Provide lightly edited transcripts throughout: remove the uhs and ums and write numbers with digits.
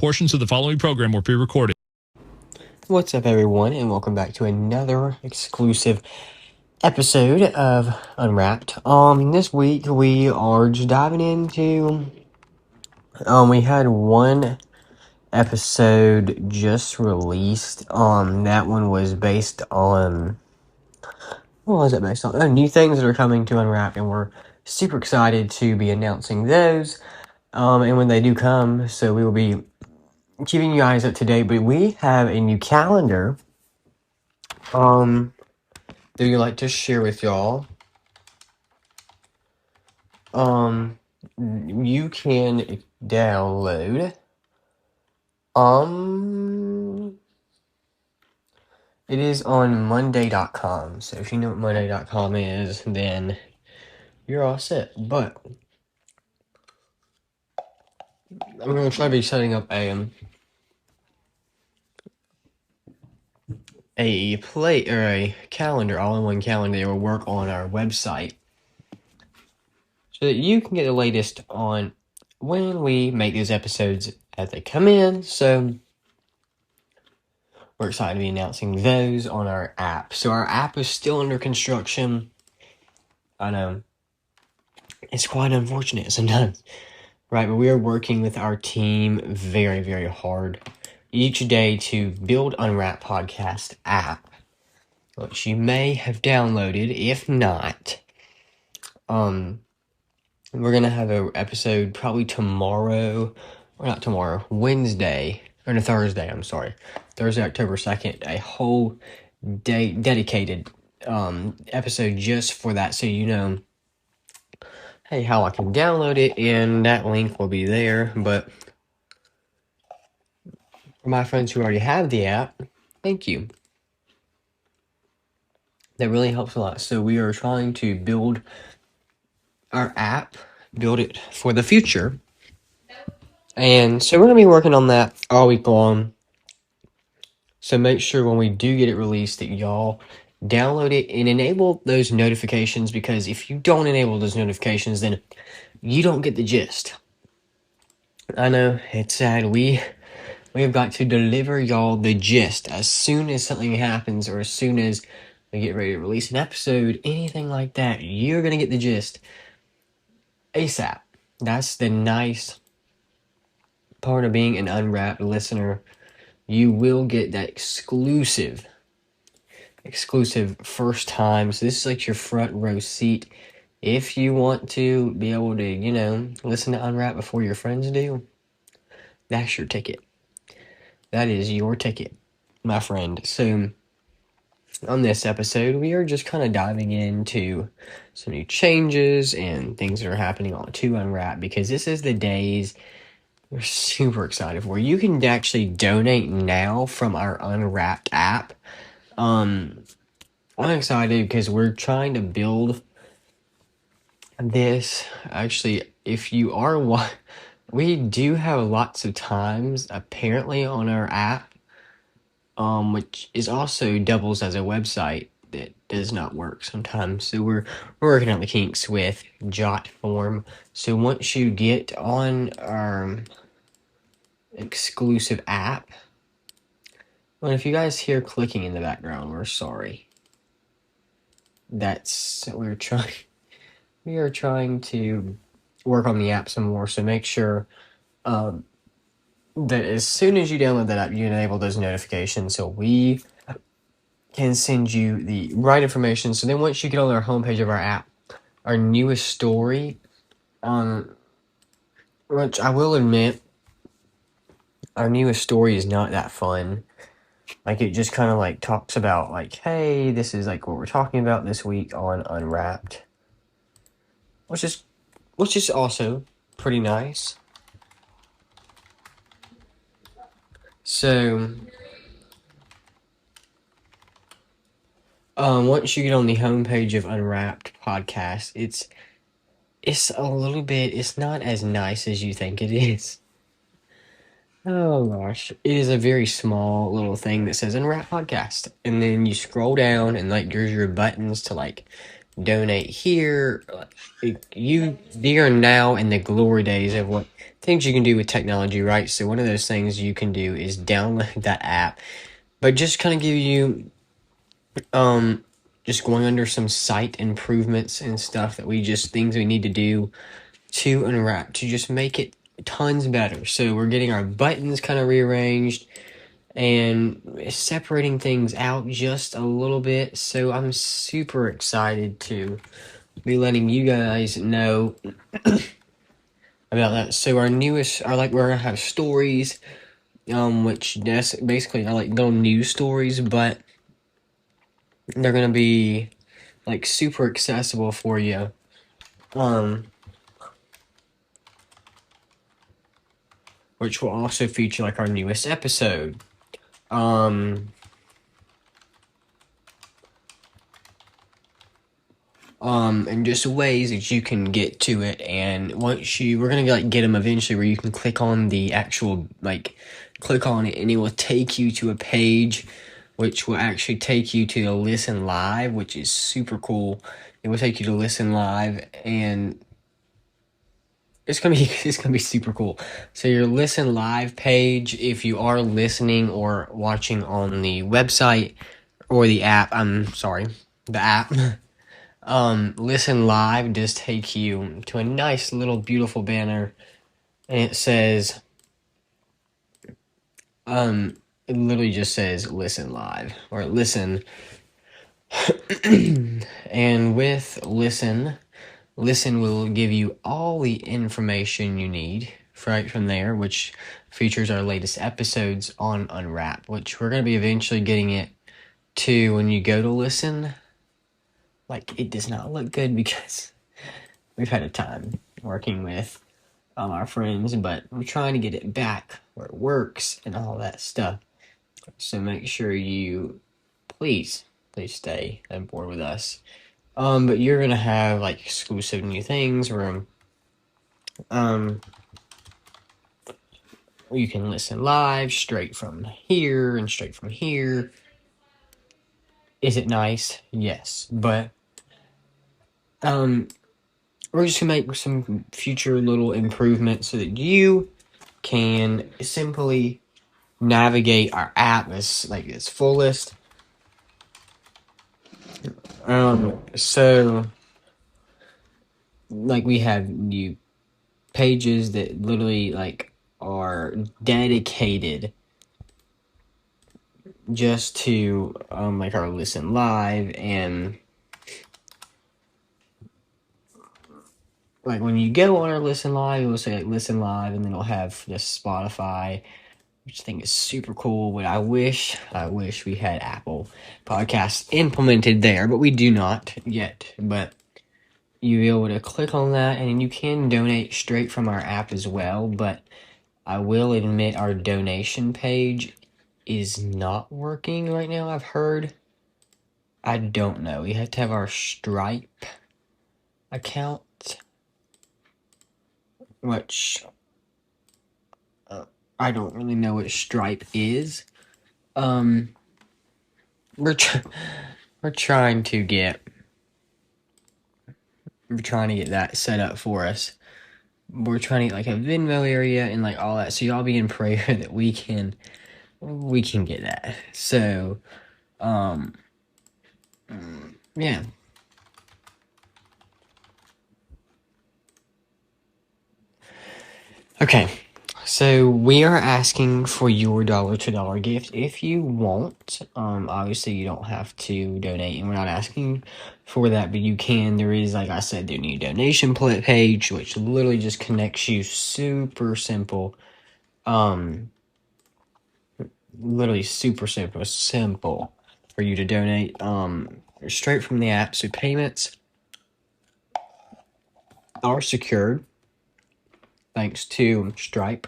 Portions of the following program were pre-recorded. What's up, everyone, and welcome back to another exclusive episode of Unwrapped. This week we are just diving into. We had one episode just released. That one was based on. What was it based on? New things that are coming to Unwrapped, and we're super excited to be announcing those. And when they do come, so we will be keeping you guys up to date. But we have a new calendar. That we like to share with y'all. You can download. It is on Monday.com. So if you know what Monday.com is, then you're all set. But I'm gonna try to be setting up a calendar, all-in-one calendar that will work on our website, so that you can get the latest on when we make these episodes as they come in. So we're excited to be announcing those on our app. So our app is still under construction. I know. It's quite unfortunate sometimes. Right, but we are working with our team very, very hard each day to build Unwrapped Podcast app, which you may have downloaded. If not, we're going to have an episode probably tomorrow, or not tomorrow, Wednesday, or no, Thursday, I'm sorry. Thursday, October 2nd, a whole day dedicated episode just for that, so you know, hey, how I can download it, and that link will be there. But for my friends who already have the app, thank you. That really helps a lot. So we are trying to build our app, build it for the future. And so we're going to be working on that all week long. So make sure when we do get it released that y'all download it and enable those notifications, because if you don't enable those notifications, then you don't get the gist. I know, it's sad. We have got to deliver y'all the gist as soon as something happens, or as soon as we get ready to release an episode, anything like that, you're going to get the gist ASAP. That's the nice part of being an Unwrapped listener. You will get that exclusive first time. So this is like your front row seat. If you want to be able to, listen to Unwrapped before your friends do, that's your ticket. That is your ticket, my friend. So on this episode, we are just kind of diving into some new changes and things that are happening on to Unwrapped, because this is the days we're super excited for. You can actually donate now from our Unwrapped app. I'm excited because we're trying to build this. Actually, if you are we do have lots of times apparently on our app, which is also doubles as a website, that does not work sometimes. So we're working out the kinks with JotForm. So once you get on our exclusive app, well, if you guys hear clicking in the background, we're sorry. We are trying to work on the app some more. So make sure that as soon as you download that app, you enable those notifications so we can send you the right information. So then once you get on our homepage of our app, our newest story, which I will admit, our newest story is not that fun. Like, it just kind of like talks about like, hey, this is like what we're talking about this week on Unwrapped, which is also pretty nice. So once you get on the homepage of Unwrapped Podcast, it's a little bit, it's not as nice as you think it is. Oh gosh, it is a very small little thing that says Unwrapped Podcast, and then you scroll down and like there's your buttons to like donate here. They are now in the glory days of what things you can do with technology, right? So one of those things you can do is download that app, but just kind of give you just going under some site improvements and stuff that things we need to do to Unwrap to just make it tons better. So we're getting our buttons kind of rearranged and separating things out just a little bit. So I'm super excited to be letting you guys know about that. So we're gonna have stories, which basically are like little news stories, but they're gonna be like super accessible for you. Which will also feature like our newest episode. And just ways that you can get to it. And we're gonna like get them eventually where you can click on the actual, click on it and it will take you to a page which will actually take you to the listen live, which is super cool. It will take you to listen live and it's gonna be super cool. So your listen live page, if you are listening or watching on the website or the app, the app. Listen live does take you to a nice little beautiful banner, and it says, it literally just says listen live or listen. And with listen will give you all the information you need right from there, which features our latest episodes on Unwrap, which we're going to be eventually getting it to when you go to listen. Like, it does not look good because we've had a time working with our friends, but we're trying to get it back where it works and all that stuff. So make sure you please stay on board with us. But you're gonna have like exclusive new things where you can listen live straight from here and straight from here. Is it nice? Yes, but we're just gonna make some future little improvements so that you can simply navigate our app as like its fullest. So like we have new pages that literally like are dedicated just to like our listen live, and like when you go on our listen live, it will say like listen live, and then it'll have just Spotify, which I think is super cool. But I wish we had Apple Podcasts implemented there, but we do not yet. But you'll be able to click on that, and you can donate straight from our app as well. But I will admit our donation page is not working right now, I've heard. I don't know. We have to have our Stripe account, which I don't really know what Stripe is. We're trying to get that set up for us. We're trying to get like a Venmo area and like all that. So y'all be in prayer that we can get that. So, yeah. Okay. So we are asking for your dollar to dollar gift if you want. Obviously you don't have to donate, and we're not asking for that, but you can. There is, like I said, the new donation page, which literally just connects you. Super simple. Literally super simple for you to donate. Straight from the app. So payments are secured thanks to Stripe,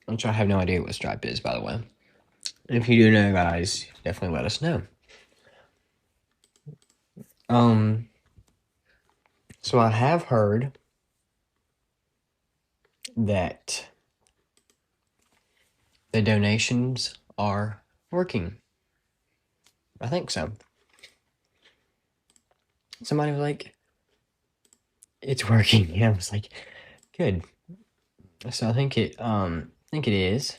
which I have no idea what Stripe is, by the way. If you do know, guys, definitely let us know. So I have heard that the donations are working. I think so. somebody was like, it's working. And I was like, good. So I think it is.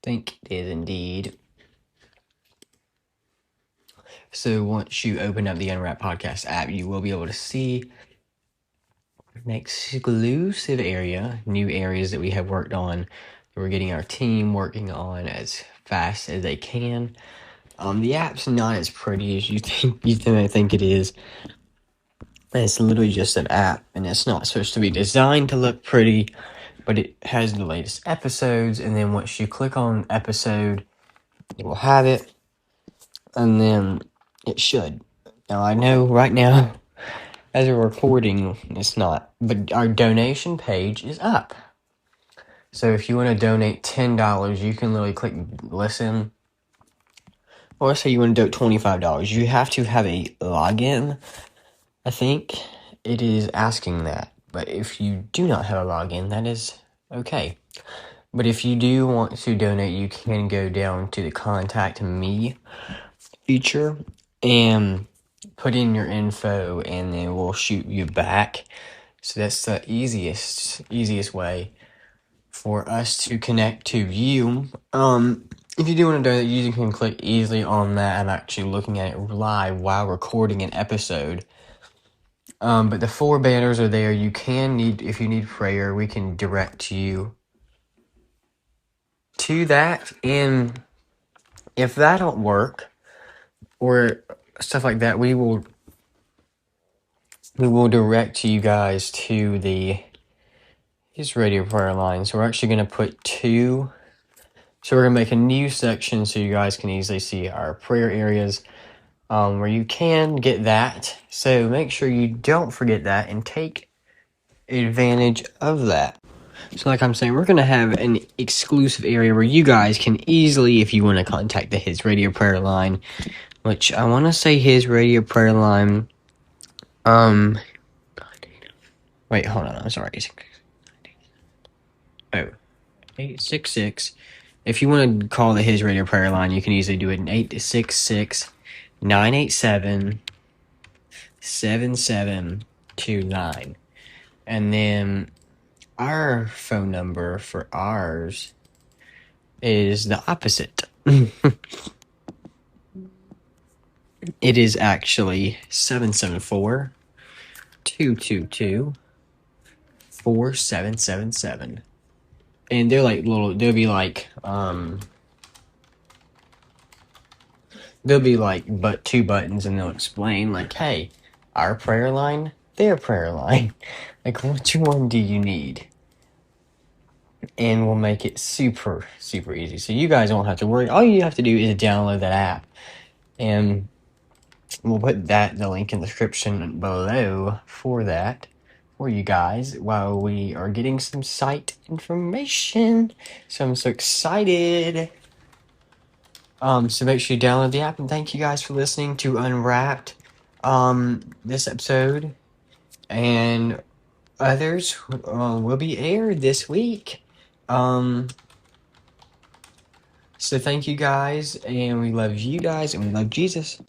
Think it is indeed. So once you open up the Unwrapped Podcast app, you will be able to see an exclusive area, new areas that we have worked on. We're getting our team working on as fast as they can. The app's not as pretty as you think it is. It's literally just an app, and it's not supposed to be designed to look pretty, but it has the latest episodes, and then once you click on episode, it will have it, and then it should. Now, I know right now, as we're recording, it's not, but our donation page is up. So if you want to donate $10, you can literally click listen. Or let's say you want to donate $25. You have to have a login. I think it is asking that. But if you do not have a login, that is okay. But if you do want to donate, you can go down to the Contact Me feature and put in your info, and then we'll shoot you back. So that's the easiest way for us to connect to you. If you do want to donate, you can click easily on that. I'm actually looking at it live while recording an episode. But the 4 banners are there. You can if you need prayer, we can direct you to that. And if that don't work or stuff like that, we will direct you guys to his radio prayer line. So we're actually going to put 2. So we're going to make a new section so you guys can easily see our prayer areas where you can get that. So make sure you don't forget that and take advantage of that. So like I'm saying, we're going to have an exclusive area where you guys can easily, if you want to contact his radio prayer line, which I want to say his radio prayer line, wait, hold on, I'm sorry. 866. If you want to call his radio prayer line, you can easily do it in 866-987-7729. And then our phone number for ours is the opposite. It is actually 774-222-4777. And they'll be like, but 2 buttons, and they'll explain, like, hey, our prayer line, their prayer line. Like, which one do you need? And we'll make it super, super easy. So you guys don't have to worry. All you have to do is download that app. And we'll put the link in the description below for that. For you guys while we are getting some site information. So I'm so excited. So make sure you download the app, and thank you guys for listening to Unwrapped this episode, and others will be aired this week. So thank you guys, and we love you guys, and we love Jesus.